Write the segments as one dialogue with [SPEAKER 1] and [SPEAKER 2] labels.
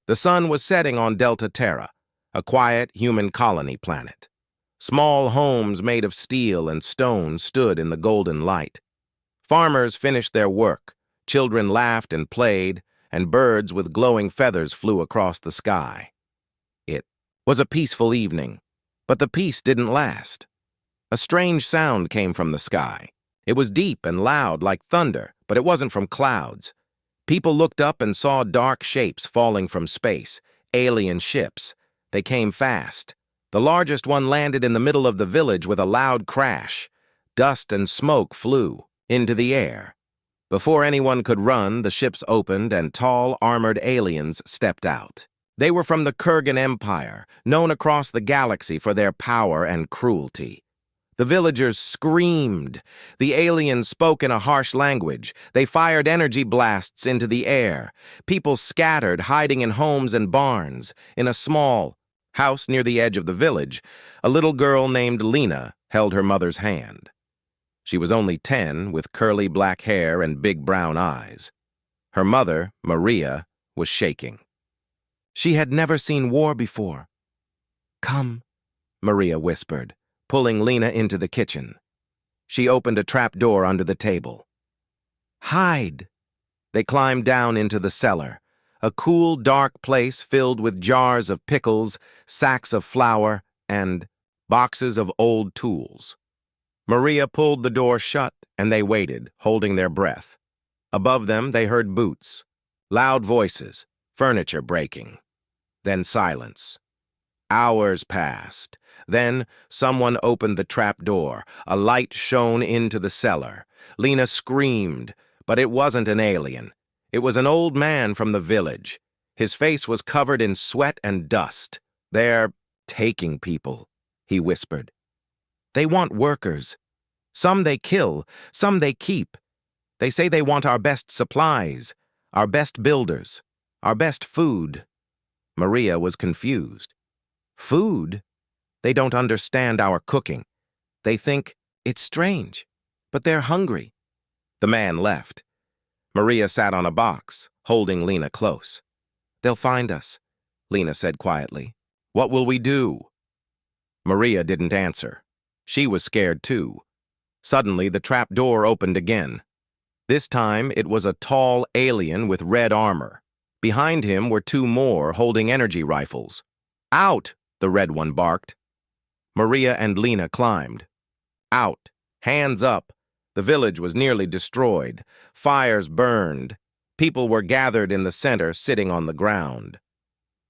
[SPEAKER 1] The sun was setting on Delta Terra, a quiet human colony planet. Small homes made of steel and stone stood in the golden light. Farmers finished their work, children laughed and played, and birds with glowing feathers flew across the sky. It was a peaceful evening, but the peace didn't last. A strange sound came from the sky. It was deep and loud like thunder, but it wasn't from clouds. People looked up and saw dark shapes falling from space, alien ships. They came fast. The largest one landed in the middle of the village with a loud crash. Dust and smoke flew into the air. Before anyone could run, the ships opened and tall, armored aliens stepped out. They were from the Kurgan Empire, known across the galaxy for their power and cruelty. The villagers screamed. The aliens spoke in a harsh language. They fired energy blasts into the air. People scattered, hiding in homes and barns. In a small house near the edge of the village, a little girl named Lena held her mother's hand. She was only 10, with curly black hair and big brown eyes. Her mother, Maria, was shaking. She had never seen war before. "Come," Maria whispered, pulling Lena into the kitchen. She opened a trapdoor under the table. "Hide!" They climbed down into the cellar, a cool, dark place filled with jars of pickles, sacks of flour, and boxes of old tools. Maria pulled the door shut, and they waited, holding their breath. Above them, they heard boots, loud voices, furniture breaking. Then silence. Hours passed. Then someone opened the trap door. A light shone into the cellar. Lena screamed, but it wasn't an alien. It was an old man from the village. His face was covered in sweat and dust. "They're taking people," he whispered. "They want workers. Some they kill, some they keep. They say they want our best supplies, our best builders, our best food." Maria was confused. "Food? They don't understand our cooking. They think it's strange, but they're hungry." The man left. Maria sat on a box, holding Lena close. "They'll find us," Lena said quietly. "What will we do?" Maria didn't answer. She was scared too. Suddenly, the trap door opened again. This time, it was a tall alien with red armor. Behind him were two more holding energy rifles. "Out!" the red one barked. Maria and Lena climbed. Out, hands up. The village was nearly destroyed. Fires burned. People were gathered in the center, sitting on the ground.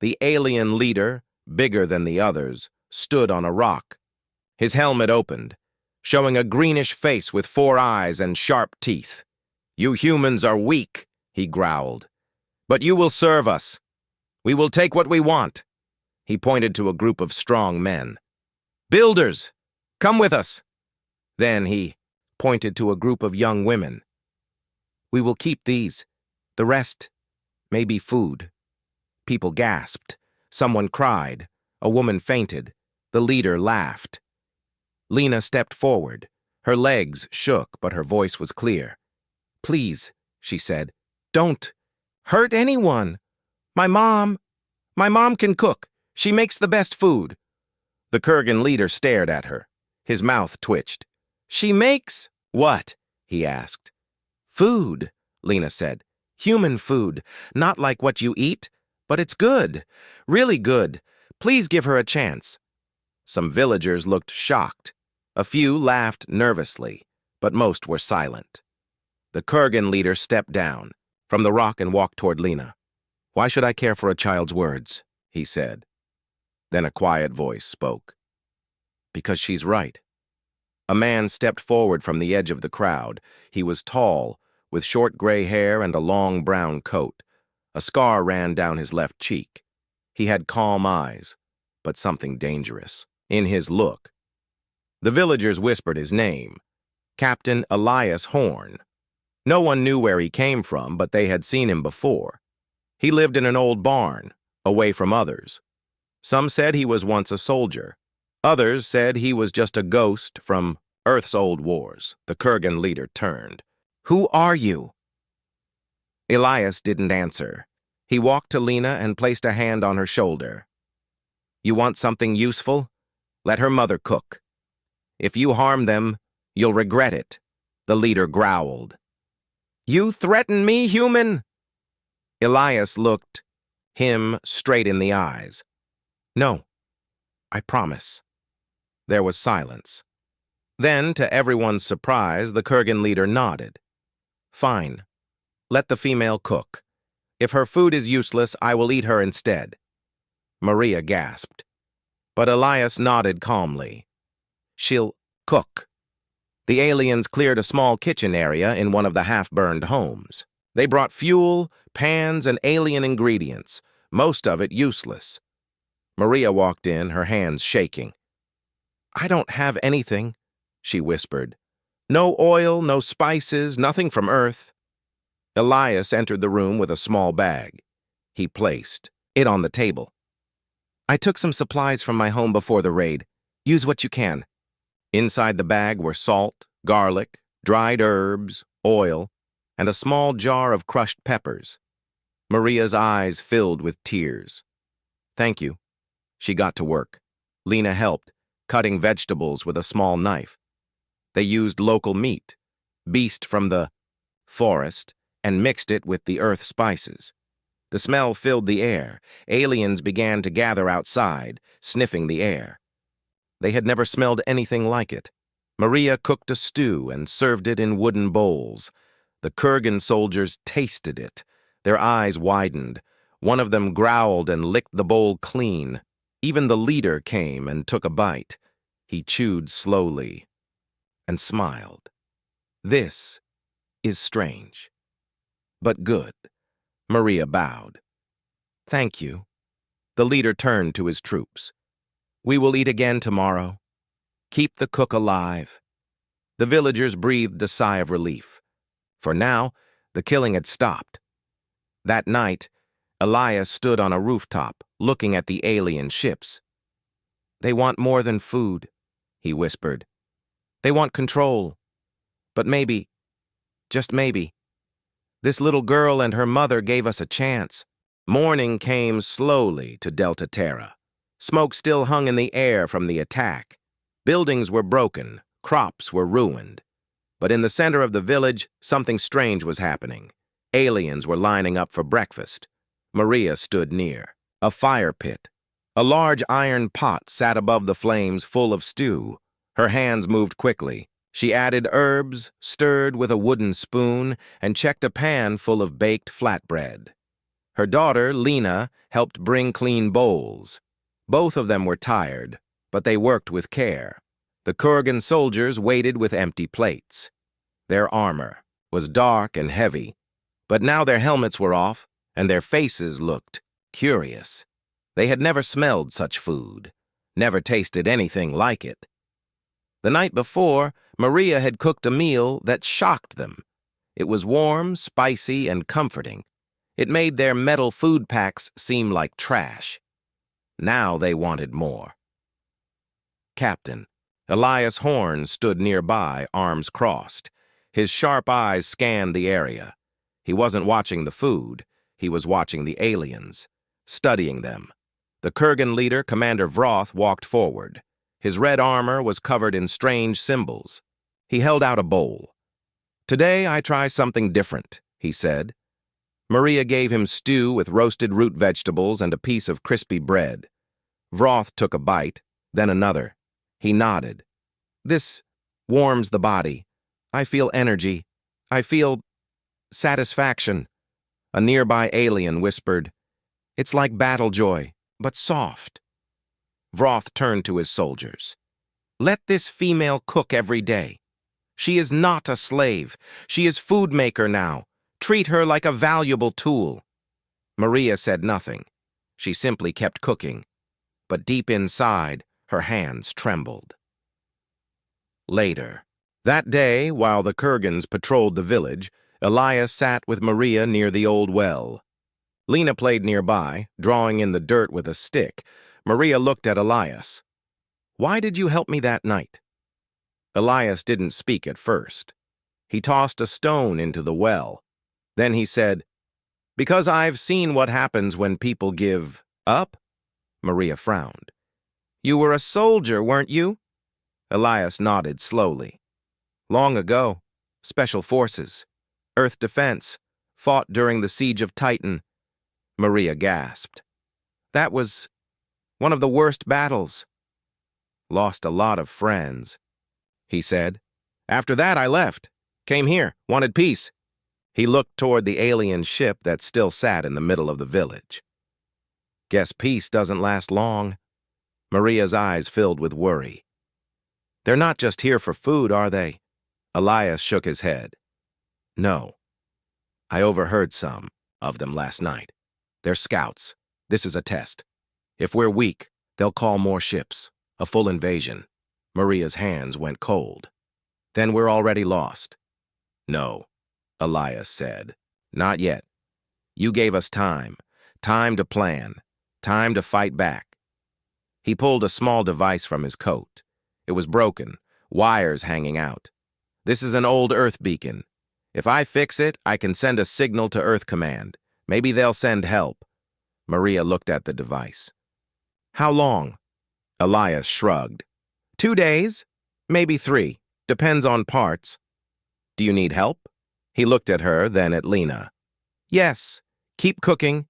[SPEAKER 1] The alien leader, bigger than the others, stood on a rock. His helmet opened, showing a greenish face with 4 eyes and sharp teeth. "You humans are weak," he growled. "But you will serve us. We will take what we want." He pointed to a group of strong men. "Builders, come with us." Then he pointed to a group of young women. "We will keep these. The rest may be food." People gasped. Someone cried. A woman fainted. The leader laughed. Lena stepped forward. Her legs shook, but her voice was clear. "Please," she said, "don't hurt anyone. My mom can cook. She makes the best food." The Kurgan leader stared at her. His mouth twitched. "She makes what?" he asked. "Food," Lena said. "Human food. Not like what you eat, but it's good. Really good. Please give her a chance." Some villagers looked shocked. A few laughed nervously, but most were silent. The Kurgan leader stepped down from the rock and walked toward Lena. "Why should I care for a child's words?" he said. Then a quiet voice spoke. "Because she's right." A man stepped forward from the edge of the crowd. He was tall, with short gray hair and a long brown coat. A scar ran down his left cheek. He had calm eyes, but something dangerous in his look. The villagers whispered his name, Captain Elias Horn. No one knew where he came from, but they had seen him before. He lived in an old barn, away from others. Some said he was once a soldier. Others said he was just a ghost from Earth's old wars. The Kurgan leader turned. "Who are you?" Elias didn't answer. He walked to Lena and placed a hand on her shoulder. You want something useful? Let her mother cook. If you harm them, you'll regret it, the leader growled. You threaten me, human? Elias looked him straight in the eyes. No, I promise. There was silence. Then, to everyone's surprise, the Kurgan leader nodded. Fine. Let the female cook. If her food is useless, I will eat her instead. Maria gasped. But Elias nodded calmly. She'll cook. The aliens cleared a small kitchen area in one of the half-burned homes. They brought fuel, pans, and alien ingredients, most of it useless. Maria walked in, her hands shaking. I don't have anything, she whispered. No oil, no spices, nothing from Earth. Elias entered the room with a small bag. He placed it on the table. I took some supplies from my home before the raid. Use what you can. Inside the bag were salt, garlic, dried herbs, oil, and a small jar of crushed peppers. Maria's eyes filled with tears. Thank you. She got to work. Lena helped, cutting vegetables with a small knife. They used local meat, beast from the forest, and mixed it with the earth spices. The smell filled the air. Aliens began to gather outside, sniffing the air. They had never smelled anything like it. Maria cooked a stew and served it in wooden bowls. The Kurgan soldiers tasted it. Their eyes widened. One of them growled and licked the bowl clean. Even the leader came and took a bite. He chewed slowly and smiled. This is strange, but good. Maria bowed. Thank you. The leader turned to his troops. We will eat again tomorrow. Keep the cook alive. The villagers breathed a sigh of relief. For now, the killing had stopped. That night, Elias stood on a rooftop, looking at the alien ships. They want more than food, he whispered. They want control. But maybe, just maybe, this little girl and her mother gave us a chance. Morning came slowly to Delta Terra. Smoke still hung in the air from the attack. Buildings were broken, crops were ruined. But in the center of the village, something strange was happening. Aliens were lining up for breakfast. Maria stood near. A fire pit. A large iron pot sat above the flames full of stew. Her hands moved quickly. She added herbs, stirred with a wooden spoon, and checked a pan full of baked flatbread. Her daughter, Lena, helped bring clean bowls. Both of them were tired, but they worked with care. The Kurgan soldiers waited with empty plates. Their armor was dark and heavy, but now their helmets were off, and their faces looked curious. They had never smelled such food, never tasted anything like it. The night before, Maria had cooked a meal that shocked them. It was warm, spicy, and comforting. It made their metal food packs seem like trash. Now they wanted more. Captain Elias Horn stood nearby, arms crossed. His sharp eyes scanned the area. He wasn't watching the food. He was watching the aliens, studying them. The Kurgan leader, Commander Vroth, walked forward. His red armor was covered in strange symbols. He held out a bowl. Today I try something different, he said. Maria gave him stew with roasted root vegetables and a piece of crispy bread. Vroth took a bite, then another. He nodded. This warms the body. I feel energy. I feel satisfaction. A nearby alien whispered, It's like battle joy, but soft. Vroth turned to his soldiers. Let this female cook every day. She is not a slave. She is food maker now. Treat her like a valuable tool. Maria said nothing. She simply kept cooking. But deep inside, her hands trembled. Later. That day, while the Kurgans patrolled the village, Elias sat with Maria near the old well. Lena played nearby, drawing in the dirt with a stick. Maria looked at Elias. Why did you help me that night? Elias didn't speak at first. He tossed a stone into the well. Then he said, Because I've seen what happens when people give up? Maria frowned. You were a soldier, weren't you? Elias nodded slowly. Long ago. Special Forces. Earth Defense. Fought during the Siege of Titan. Maria gasped. That was one of the worst battles. Lost a lot of friends, he said. After that, I left. Came here, wanted peace. He looked toward the alien ship that still sat in the middle of the village. Guess peace doesn't last long. Maria's eyes filled with worry. They're not just here for food, are they? Elias shook his head. No. I overheard some of them last night. They're scouts. This is a test. If we're weak, they'll call more ships. A full invasion. Maria's hands went cold. Then we're already lost. No, Elias said. Not yet. You gave us time. Time to plan. Time to fight back. He pulled a small device from his coat. It was broken, wires hanging out. This is an old Earth beacon. If I fix it, I can send a signal to Earth Command. Maybe they'll send help. Maria looked at the device. How long? Elias shrugged. 2 days? Maybe 3. Depends on parts. Do you need help? He looked at her, then at Lena. Yes. Keep cooking.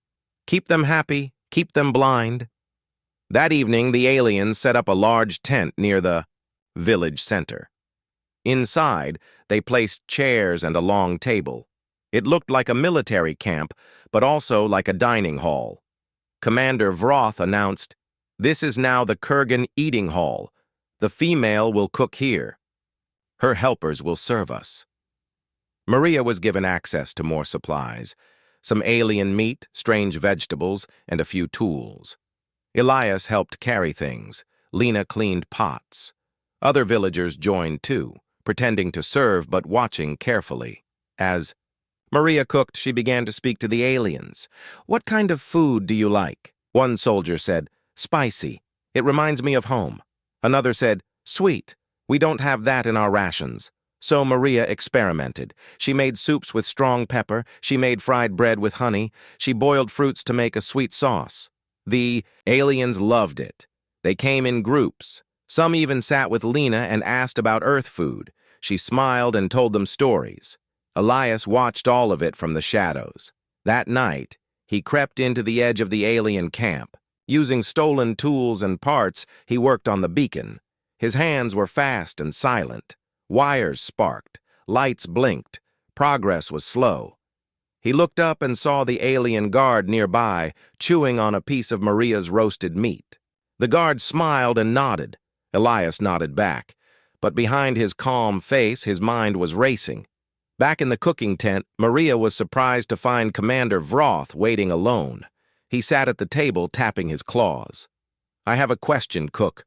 [SPEAKER 1] Keep them happy. Keep them blind. That evening, the aliens set up a large tent near the village center. Inside, they placed chairs and a long table. It looked like a military camp, but also like a dining hall. Commander Vroth announced, "This is now the Kurgan eating hall. The female will cook here. Her helpers will serve us." Maria was given access to more supplies, some alien meat, strange vegetables, and a few tools. Elias helped carry things. Lena cleaned pots. Other villagers joined too, pretending to serve but watching carefully. As Maria cooked, she began to speak to the aliens. "What kind of food do you like?" One soldier said, "Spicy. It reminds me of home." Another said, "Sweet. We don't have that in our rations." So Maria experimented. She made soups with strong pepper. She made fried bread with honey. She boiled fruits to make a sweet sauce. The aliens loved it. They came in groups. Some even sat with Lena and asked about Earth food. She smiled and told them stories. Elias watched all of it from the shadows. That night, he crept into the edge of the alien camp. Using stolen tools and parts, he worked on the beacon. His hands were fast and silent. Wires sparked. Lights blinked. Progress was slow. He looked up and saw the alien guard nearby, chewing on a piece of Maria's roasted meat. The guard smiled and nodded. Elias nodded back. But behind his calm face, his mind was racing. Back in the cooking tent, Maria was surprised to find Commander Vroth waiting alone. He sat at the table, tapping his claws. "I have a question, Cook,"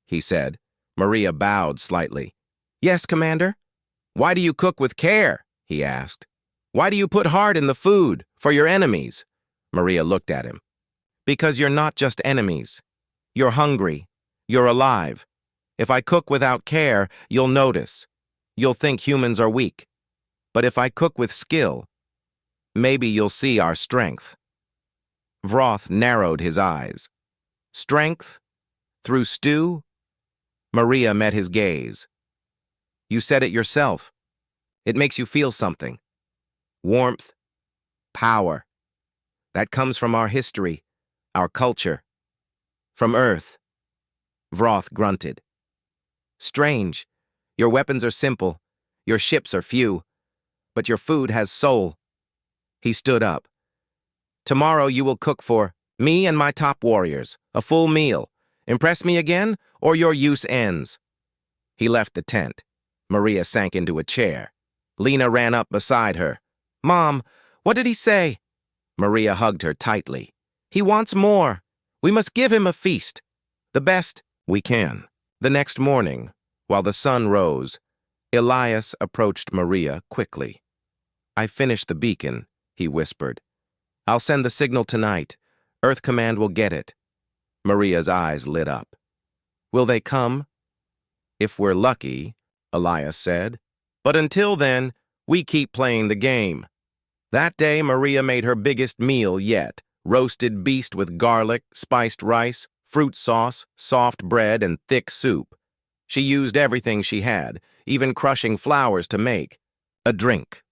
[SPEAKER 1] he said. Maria bowed slightly. "Yes, Commander?" "Why do you cook with care?" he asked. "Why do you put heart in the food for your enemies?" Maria looked at him. "Because you're not just enemies. You're hungry. You're alive. If I cook without care, you'll notice. You'll think humans are weak. But if I cook with skill, maybe you'll see our strength." Vroth narrowed his eyes. "Strength? Through stew?" Maria met his gaze. "You said it yourself. It makes you feel something. Warmth, power. That comes from our history, our culture. From Earth." Vroth grunted. "Strange. Your weapons are simple. Your ships are few. But your food has soul." He stood up. "Tomorrow you will cook for me and my top warriors, a full meal. Impress me again, or your use ends." He left the tent. Maria sank into a chair. Lena ran up beside her. "Mom, what did he say?" Maria hugged her tightly. "He wants more. We must give him a feast. The best we can." The next morning, while the sun rose, Elias approached Maria quickly. "I finished the beacon," he whispered. "I'll send the signal tonight. Earth Command will get it." Maria's eyes lit up. "Will they come?" "If we're lucky," Elias said. "But until then, we keep playing the game." That day, Maria made her biggest meal yet: roasted beast with garlic, spiced rice, fruit sauce, soft bread, and thick soup. She used everything she had, even crushing flowers to make a drink.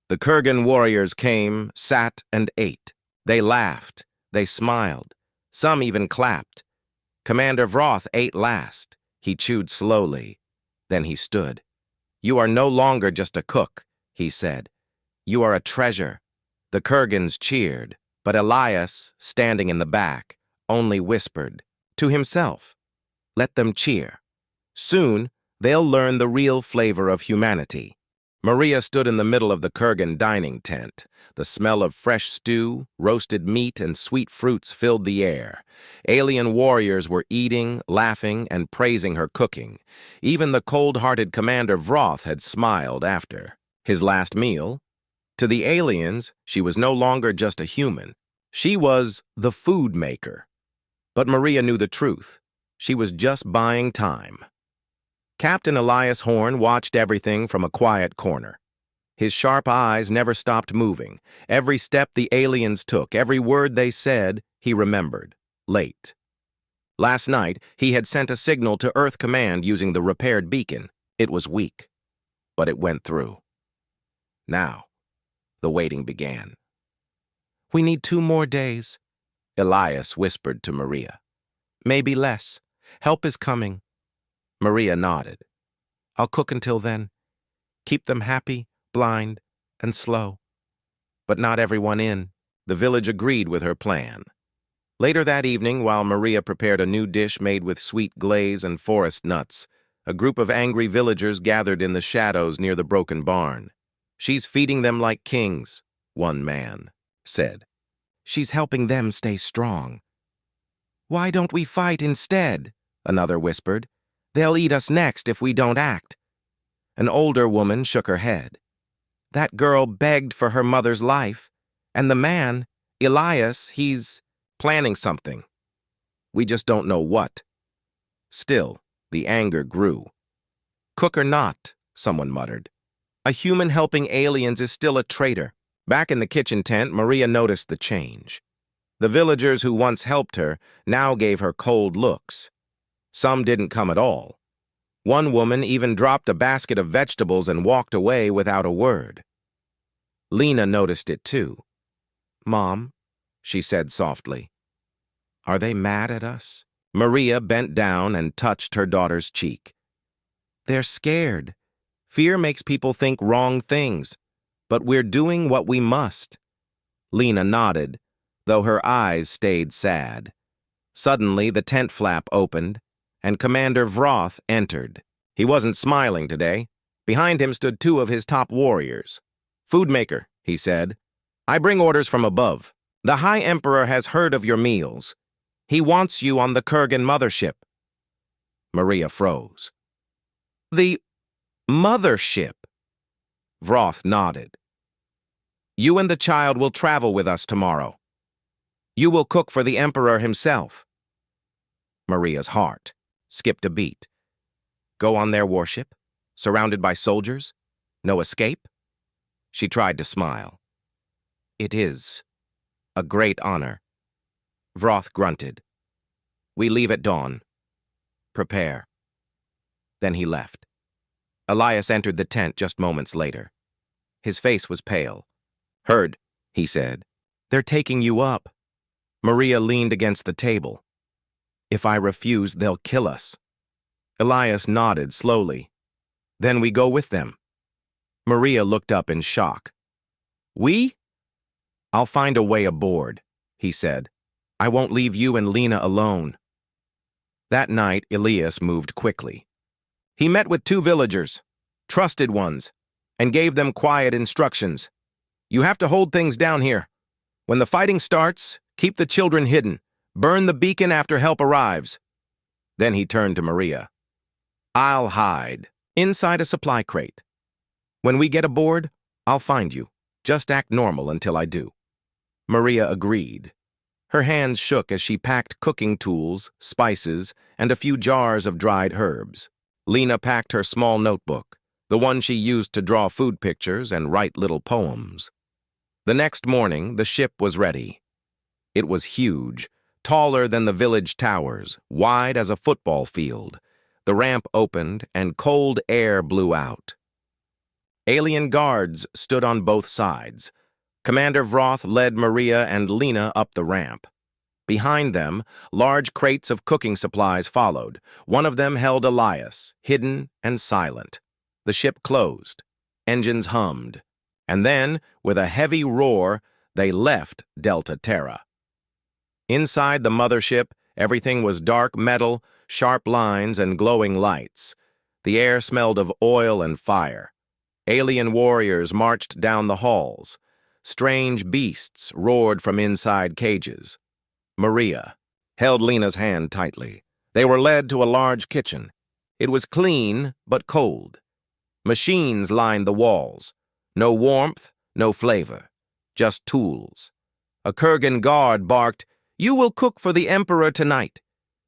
[SPEAKER 1] The Kurgan warriors came, sat, and ate. They laughed. They smiled. Some even clapped. Commander Vroth ate last. He chewed slowly. Then he stood. "You are no longer just a cook," he said. "You are a treasure." The Kurgans cheered, but Elias, standing in the back, only whispered to himself, "Let them cheer. Soon, they'll learn the real flavor of humanity." Maria stood in the middle of the Kurgan dining tent. The smell of fresh stew, roasted meat, and sweet fruits filled the air. Alien warriors were eating, laughing, and praising her cooking. Even the cold-hearted Commander Vroth had smiled after his last meal. To the aliens, she was no longer just a human. She was the food maker. But Maria knew the truth. She was just buying time. Captain Elias Horn watched everything from a quiet corner. His sharp eyes never stopped moving. Every step the aliens took, every word they said, he remembered. Late. Last night, he had sent a signal to Earth Command using the repaired beacon. It was weak, but it went through. Now, the waiting began. "We need 2 more days," Elias whispered to Maria. "Maybe less. Help is coming." Maria nodded. "I'll cook until then. Keep them happy, blind, and slow." But not everyone in. The village agreed with her plan. Later that evening, while Maria prepared a new dish made with sweet glaze and forest nuts, a group of angry villagers gathered in the shadows near the broken barn. "She's feeding them like kings," one man said. "She's helping them stay strong." "Why don't we fight instead?" another whispered. "They'll eat us next if we don't act." An older woman shook her head. "That girl begged for her mother's life, and the man, Elias, he's planning something. We just don't know what." Still, the anger grew. "Cook or not," someone muttered, "a human helping aliens is still a traitor." Back in the kitchen tent, Maria noticed the change. The villagers who once helped her now gave her cold looks. Some didn't come at all. One woman even dropped a basket of vegetables and walked away without a word. Lena noticed it too. "Mom," she said softly, "are they mad at us?" Maria bent down and touched her daughter's cheek. "They're scared. Fear makes people think wrong things, but we're doing what we must." Lena nodded, though her eyes stayed sad. Suddenly, the tent flap opened, and Commander Vroth entered. He wasn't smiling today. Behind him stood 2 of his top warriors. "Foodmaker," he said, "I bring orders from above. The High Emperor has heard of your meals. He wants you on the Kurgan mothership." Maria froze. "The mothership?" Vroth nodded. "You and the child will travel with us tomorrow. You will cook for the Emperor himself." Maria's heart skipped a beat. Go on their warship? Surrounded by soldiers? No escape? She tried to smile. "It is a great honor." Vroth grunted. "We leave at dawn. Prepare." Then he left. Elias entered the tent just moments later. His face was pale. "Heard," he said. "They're taking you up." Maria leaned against the table. "If I refuse, they'll kill us." Elias nodded slowly. "Then we go with them." Maria looked up in shock. "We?" "I'll find a way aboard," he said. "I won't leave you and Lena alone." That night, Elias moved quickly. He met with 2 villagers, trusted ones, and gave them quiet instructions. "You have to hold things down here. When the fighting starts, keep the children hidden. Burn the beacon after help arrives." Then he turned to Maria. "I'll hide inside a supply crate. When we get aboard, I'll find you. Just act normal until I do." Maria agreed. Her hands shook as she packed cooking tools, spices, and a few jars of dried herbs. Lena packed her small notebook, the one she used to draw food pictures and write little poems. The next morning, the ship was ready. It was huge, taller than the village towers, wide as a football field. The ramp opened, and cold air blew out. Alien guards stood on both sides. Commander Vroth led Maria and Lena up the ramp. Behind them, large crates of cooking supplies followed. One of them held Elias, hidden and silent. The ship closed. Engines hummed. And then, with a heavy roar, they left Delta Terra. Inside the mothership, everything was dark metal, sharp lines, and glowing lights. The air smelled of oil and fire. Alien warriors marched down the halls. Strange beasts roared from inside cages. Maria held Lena's hand tightly. They were led to a large kitchen. It was clean, but cold. Machines lined the walls. No warmth, no flavor. Just tools. A Kurgan guard barked, "You will cook for the Emperor tonight.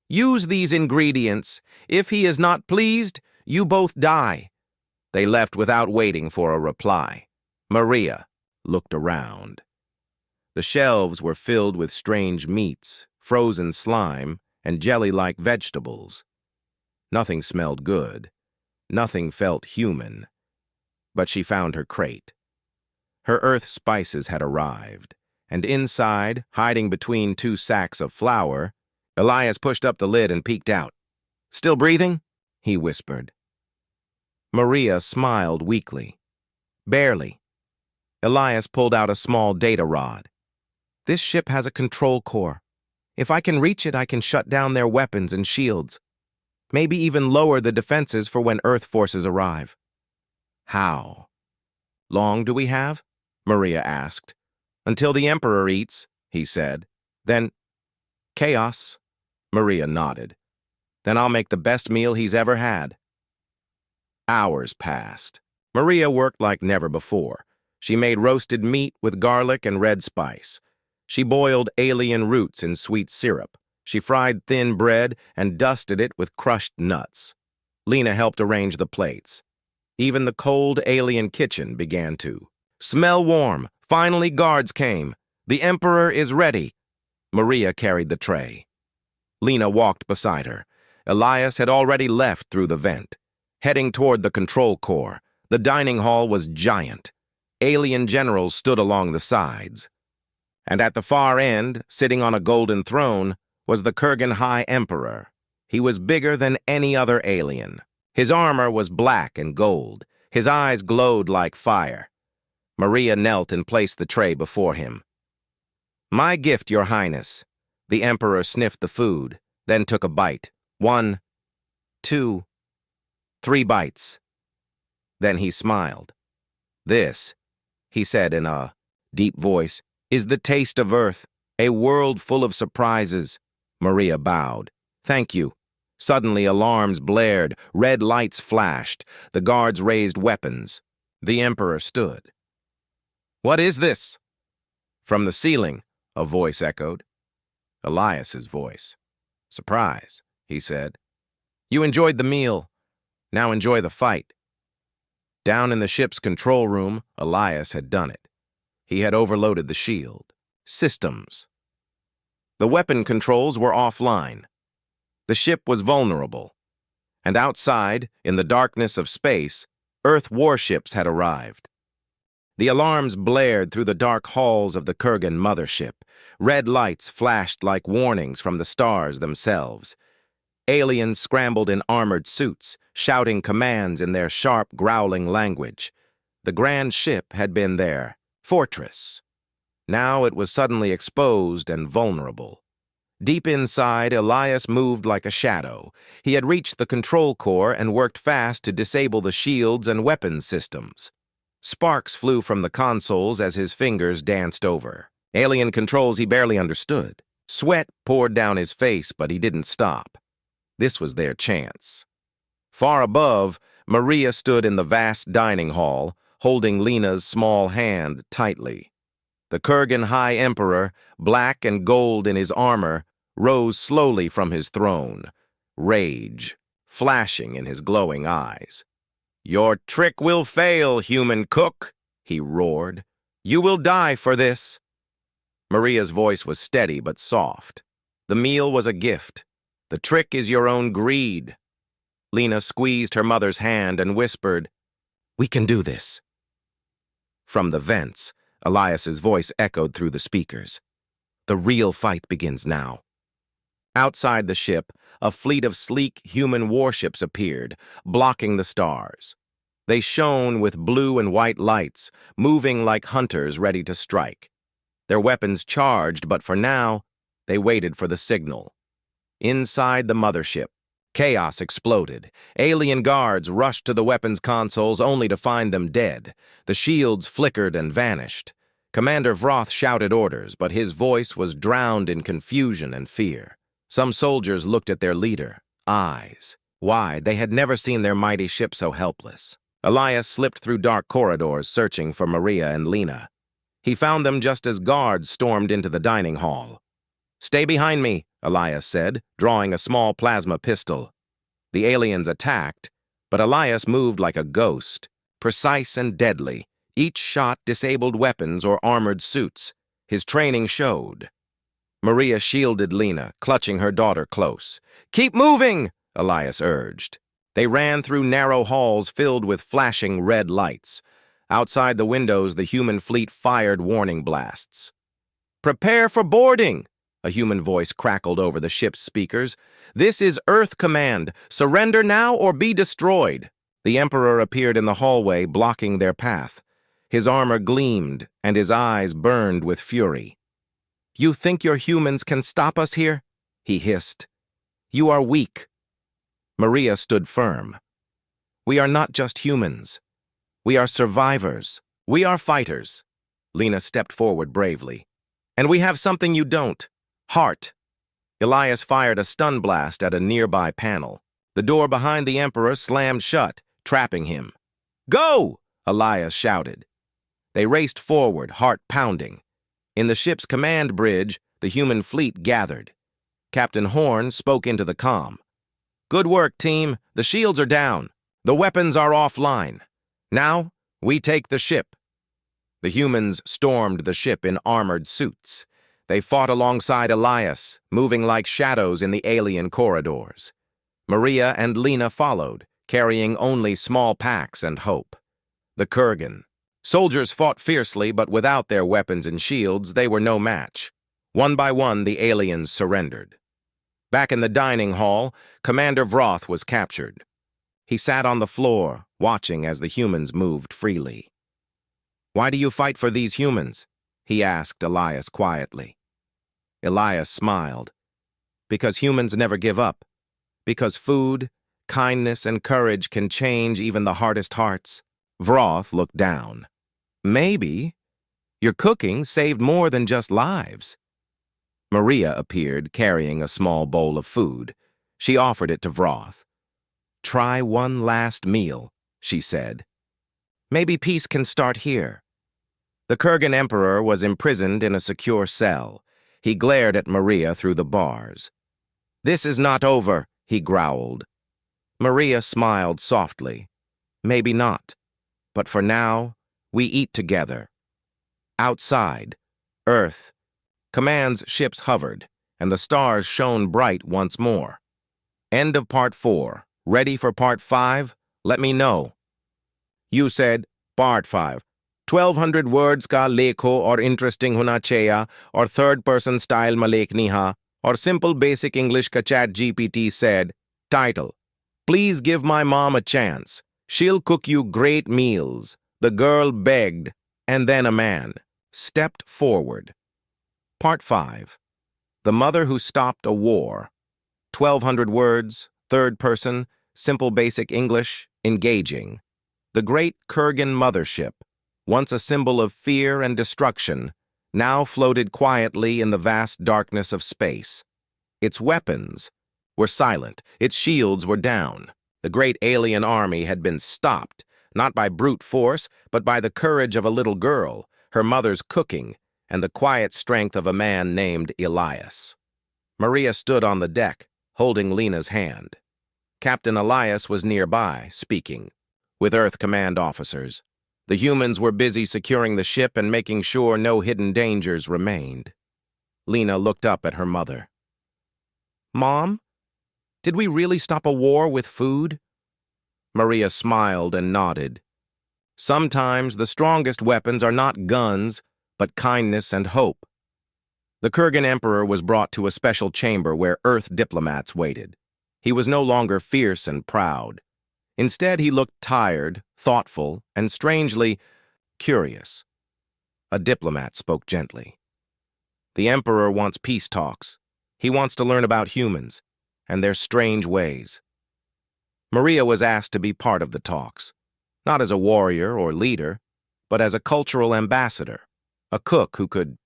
[SPEAKER 1] Use these ingredients. If he is not pleased, you both die." They left without waiting for a reply. Maria looked around. The shelves were filled with strange meats, frozen slime, and jelly-like vegetables. Nothing smelled good. Nothing felt human. But she found her crate. Her earth spices had arrived, and inside, hiding between two sacks of flour, Elias pushed up the lid and peeked out. "Still breathing?" he whispered. Maria smiled weakly. "Barely." Elias pulled out a small data rod. "This ship has a control core. If I can reach it, I can shut down their weapons and shields. Maybe even lower the defenses for when Earth forces arrive." "How long do we have?" Maria asked. "Until the Emperor eats," he said. "Then chaos." Maria nodded. "Then I'll make the best meal he's ever had." Hours passed. Maria worked like never before. She made roasted meat with garlic and red spice. She boiled alien roots in sweet syrup. She fried thin bread and dusted it with crushed nuts. Lena helped arrange the plates. Even the cold alien kitchen began to smell warm. Finally, guards came. "The Emperor is ready." Maria carried the tray. Lena walked beside her. Elias had already left through the vent. Heading toward the control core, the dining hall was giant. Alien generals stood along the sides. And at the far end, sitting on a golden throne, was the Kurgan High Emperor. He was bigger than any other alien. His armor was black and gold. His eyes glowed like fire. Maria knelt and placed the tray before him. "My gift, Your Highness." The Emperor sniffed the food, then took a bite. 1, 2, 3 bites. Then he smiled. "This," he said in a deep voice, "is the taste of Earth, a world full of surprises." Maria bowed. "Thank you." Suddenly alarms blared, red lights flashed. The guards raised weapons. The Emperor stood. "What is this?" From the ceiling, a voice echoed. Elias's voice. "Surprise," he said. "You enjoyed the meal. Now enjoy the fight." Down in the ship's control room, Elias had done it. He had overloaded the shield. Systems. The weapon controls were offline. The ship was vulnerable. And outside, in the darkness of space, Earth warships had arrived. The alarms blared through the dark halls of the Kurgan mothership. Red lights flashed like warnings from the stars themselves. Aliens scrambled in armored suits, shouting commands in their sharp, growling language. The grand ship had been their fortress. Now it was suddenly exposed and vulnerable. Deep inside, Elias moved like a shadow. He had reached the control core and worked fast to disable the shields and weapons systems. Sparks flew from the consoles as his fingers danced over. Alien controls he barely understood. Sweat poured down his face, but he didn't stop. This was their chance. Far above, Maria stood in the vast dining hall, holding Lena's small hand tightly. The Kurgan High Emperor, black and gold in his armor, rose slowly from his throne, rage flashing in his glowing eyes. "Your trick will fail, human cook," he roared. You will die for this. Maria's voice was steady but soft. The meal was a gift. The trick is your own greed. Lena squeezed her mother's hand and whispered, "We can do this." From the vents, Elias's voice echoed through the speakers. The real fight begins now. Outside the ship, a fleet of sleek human warships appeared, blocking the stars. They shone with blue and white lights, moving like hunters ready to strike. Their weapons charged, but for now, they waited for the signal. Inside the mothership, chaos exploded. Alien guards rushed to the weapons consoles only to find them dead. The shields flickered and vanished. Commander Vroth shouted orders, but his voice was drowned in confusion and fear. Some soldiers looked at their leader, eyes wide. They had never seen their mighty ship so helpless. Elias slipped through dark corridors, searching for Maria and Lena. He found them just as guards stormed into the dining hall. "Stay behind me," Elias said, drawing a small plasma pistol. The aliens attacked, but Elias moved like a ghost, precise and deadly. Each shot disabled weapons or armored suits. His training showed. Maria shielded Lena, clutching her daughter close. "Keep moving," Elias urged. They ran through narrow halls filled with flashing red lights. Outside the windows, the human fleet fired warning blasts. "Prepare for boarding," a human voice crackled over the ship's speakers. "This is Earth Command. Surrender now or be destroyed." The Emperor appeared in the hallway, blocking their path. His armor gleamed, and his eyes burned with fury. "You think your humans can stop us here?" he hissed. "You are weak." Maria stood firm. "We are not just humans. We are survivors. We are fighters." Lena stepped forward bravely. "And we have something you don't. Heart." Elias fired a stun blast at a nearby panel. The door behind the Emperor slammed shut, trapping him. "Go!" Elias shouted. They raced forward, heart pounding. In the ship's command bridge, the human fleet gathered. Captain Horn spoke into the comm. "Good work, team. The shields are down. The weapons are offline. Now, we take the ship." The humans stormed the ship in armored suits. They fought alongside Elias, moving like shadows in the alien corridors. Maria and Lena followed, carrying only small packs and hope. The Kurgan. Soldiers fought fiercely, but without their weapons and shields, they were no match. One by one, the aliens surrendered. Back in the dining hall, Commander Vroth was captured. He sat on the floor, watching as the humans moved freely. "Why do you fight for these humans?" he asked Elias quietly. Elias smiled. "Because humans never give up. Because food, kindness, and courage can change even the hardest hearts." Vroth looked down. "Maybe. Your cooking saved more than just lives." Maria appeared, carrying a small bowl of food. She offered it to Vroth. "Try one last meal," she said. "Maybe peace can start here." The Kurgan Emperor was imprisoned in a secure cell. He glared at Maria through the bars. "This is not over," he growled. Maria smiled softly. "Maybe not. But for now, we eat together." Outside, Earth. Command's ships hovered, and the stars shone bright once more. End of Part 4. Ready for Part 5? Let me know. You said, Part 5. 1200 words ka lekho or interesting hona chahiye or third-person style malekni ha or simple basic English ka chat GPT said. Title. Please give my mom a chance. She'll cook you great meals. The girl begged, and then a man stepped forward. Part 5. The Mother Who Stopped a War. 1200 words, third person, simple basic English, engaging. The great Kurgan mothership, once a symbol of fear and destruction, now floated quietly in the vast darkness of space. Its weapons were silent, its shields were down. The great alien army had been stopped, not by brute force, but by the courage of a little girl, her mother's cooking, and the quiet strength of a man named Elias. Maria stood on the deck, holding Lena's hand. Captain Elias was nearby, speaking, with Earth Command officers. The humans were busy securing the ship and making sure no hidden dangers remained. Lena looked up at her mother. "Mom, did we really stop a war with food?" Maria smiled and nodded. Sometimes the strongest weapons are not guns, but kindness and hope. The Kurgan Emperor was brought to a special chamber where Earth diplomats waited. He was no longer fierce and proud. Instead, he looked tired, thoughtful, and strangely curious. A diplomat spoke gently. "The Emperor wants peace talks. He wants to learn about humans and their strange ways." Maria was asked to be part of the talks, not as a warrior or leader, but as a cultural ambassador, a cook who could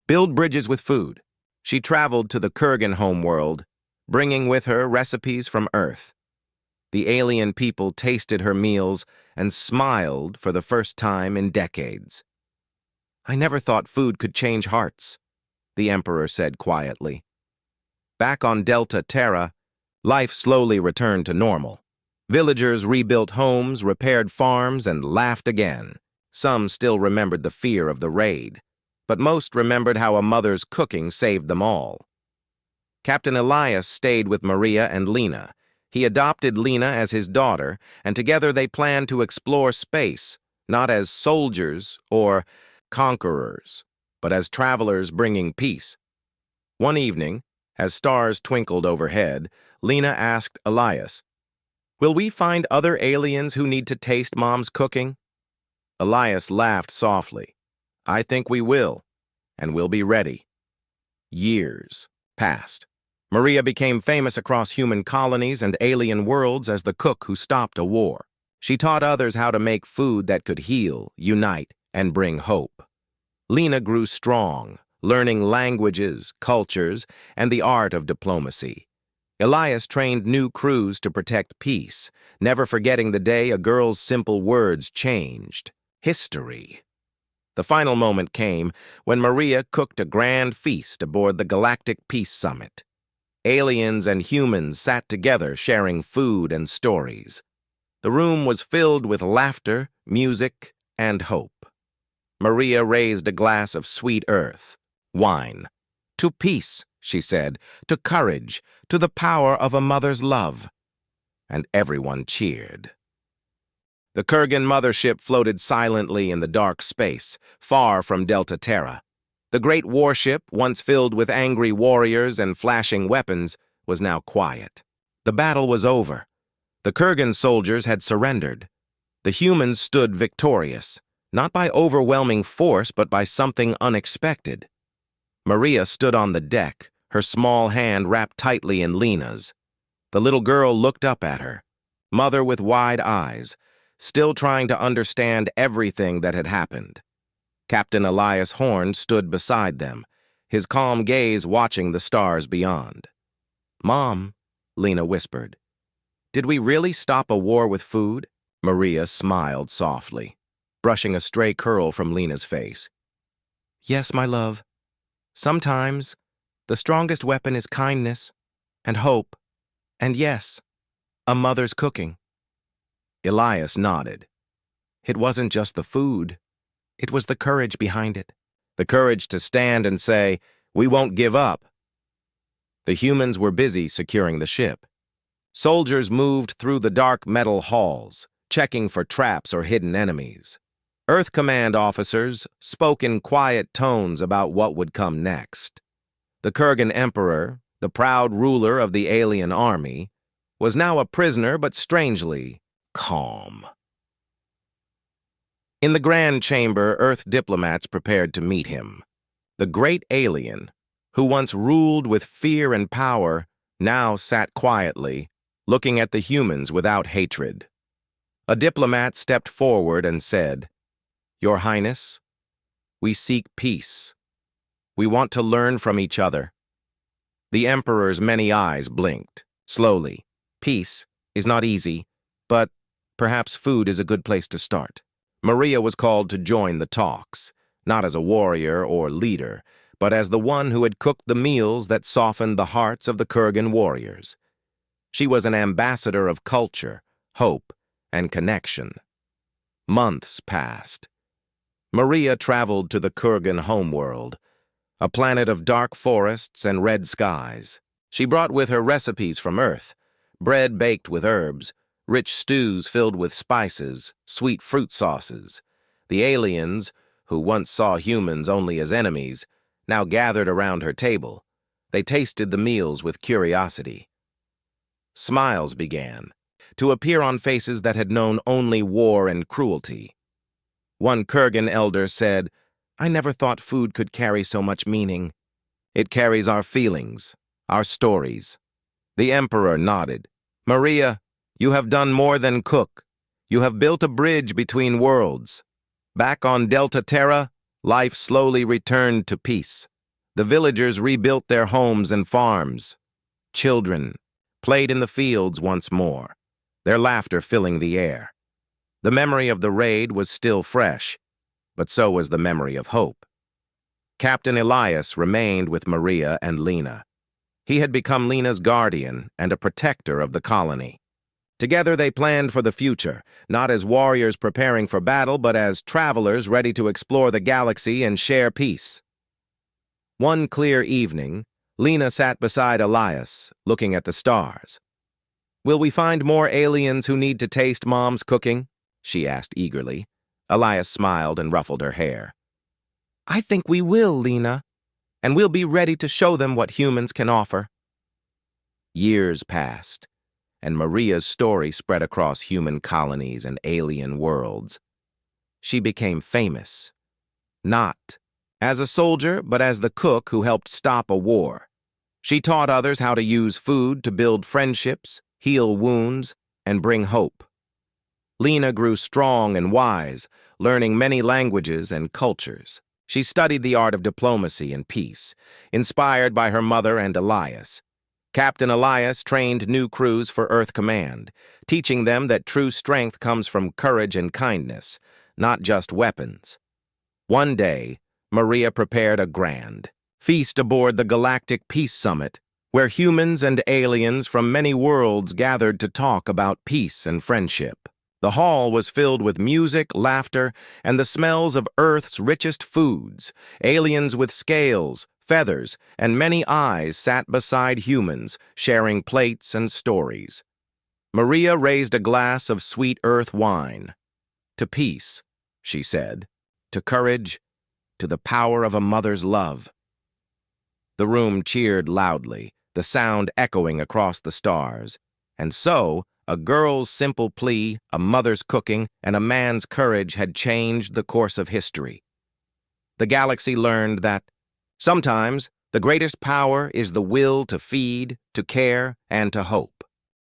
[SPEAKER 1] build bridges with food. She traveled to the Kurgan homeworld, bringing with her recipes from Earth. The alien people tasted her meals and smiled for the first time in decades. "I never thought food could change hearts," the Emperor said quietly. Back on Delta Terra, life slowly returned to normal. Villagers rebuilt homes, repaired farms, and laughed again. Some still remembered the fear of the raid, but most remembered how a mother's cooking saved them all. Captain Elias stayed with Maria and Lena. He adopted Lena as his daughter, and together they planned to explore space, not as soldiers or conquerors, but as travelers bringing peace. One evening, as stars twinkled overhead, Lena asked Elias, "Will we find other aliens who need to taste Mom's cooking?" Elias laughed softly. "I think we will, and we'll be ready." Years passed. Maria became famous across human colonies and alien worlds as the cook who stopped a war. She taught others how to make food that could heal, unite, and bring hope. Lena grew strong, learning languages, cultures, and the art of diplomacy. Elias trained new crews to protect peace, never forgetting the day a girl's simple words changed history. The final moment came when Maria cooked a grand feast aboard the Galactic Peace Summit. Aliens and humans sat together sharing food and stories. The room was filled with laughter, music, and hope. Maria raised a glass of sweet earth, wine. "To peace," she said, "to courage, to the power of a mother's love." And everyone cheered. The Kurgan mothership floated silently in the dark space, far from Delta Terra. The great warship, once filled with angry warriors and flashing weapons, was now quiet. The battle was over. The Kurgan soldiers had surrendered. The humans stood victorious, not by overwhelming force, but by something unexpected. Maria stood on the deck, her small hand wrapped tightly in Lena's. The little girl looked up at her, mother with wide eyes, still trying to understand everything that had happened. Captain Elias Horn stood beside them, his calm gaze watching the stars beyond. "Mom," Lena whispered, "did we really stop a war with food?" Maria smiled softly, brushing a stray curl from Lena's face. "Yes, my love. Sometimes the strongest weapon is kindness and hope, and yes, a mother's cooking." Elias nodded. It wasn't just the food. It was the courage behind it. The courage to stand and say, "We won't give up." The humans were busy securing the ship. Soldiers moved through the dark metal halls, checking for traps or hidden enemies. Earth Command officers spoke in quiet tones about what would come next. The Kurgan Emperor, the proud ruler of the alien army, was now a prisoner but strangely calm. In the Grand Chamber, Earth diplomats prepared to meet him. The great alien, who once ruled with fear and power, now sat quietly, looking at the humans without hatred. A diplomat stepped forward and said, "Your Highness, we seek peace. We want to learn from each other." The Emperor's many eyes blinked. Slowly, "Peace is not easy, but perhaps food is a good place to start." Maria was called to join the talks, not as a warrior or leader, but as the one who had cooked the meals that softened the hearts of the Kurgan warriors. She was an ambassador of culture, hope, and connection. Months passed. Maria traveled to the Kurgan homeworld, a planet of dark forests and red skies. She brought with her recipes from Earth, bread baked with herbs, rich stews filled with spices, sweet fruit sauces. The aliens, who once saw humans only as enemies, now gathered around her table. They tasted the meals with curiosity. Smiles began to appear on faces that had known only war and cruelty. One Kurgan elder said, "I never thought food could carry so much meaning. It carries our feelings, our stories." The emperor nodded. "Maria, you have done more than cook. You have built a bridge between worlds." Back on Delta Terra, life slowly returned to peace. The villagers rebuilt their homes and farms. Children played in the fields once more, their laughter filling the air. The memory of the raid was still fresh, but so was the memory of hope. Captain Elias remained with Maria and Lena. He had become Lena's guardian and a protector of the colony. Together they planned for the future, not as warriors preparing for battle, but as travelers ready to explore the galaxy and share peace. One clear evening, Lena sat beside Elias, looking at the stars. "Will we find more aliens who need to taste Mom's cooking?" she asked eagerly. Elias smiled and ruffled her hair. "I think we will, Lena, and we'll be ready to show them what humans can offer." Years passed, and Maria's story spread across human colonies and alien worlds. She became famous, not as a soldier, but as the cook who helped stop a war. She taught others how to use food to build friendships, heal wounds, and bring hope. Lena grew strong and wise, learning many languages and cultures. She studied the art of diplomacy and peace, inspired by her mother and Elias. Captain Elias trained new crews for Earth Command, teaching them that true strength comes from courage and kindness, not just weapons. One day, Maria prepared a grand feast aboard the Galactic Peace Summit, where humans and aliens from many worlds gathered to talk about peace and friendship. The hall was filled with music, laughter, and the smells of Earth's richest foods. Aliens with scales, feathers, and many eyes sat beside humans, sharing plates and stories. Maria raised a glass of sweet Earth wine. "To peace," she said, "to courage, to the power of a mother's love." The room cheered loudly, the sound echoing across the stars. And so, a girl's simple plea, a mother's cooking, and a man's courage had changed the course of history. The galaxy learned that sometimes the greatest power is the will to feed, to care, and to hope.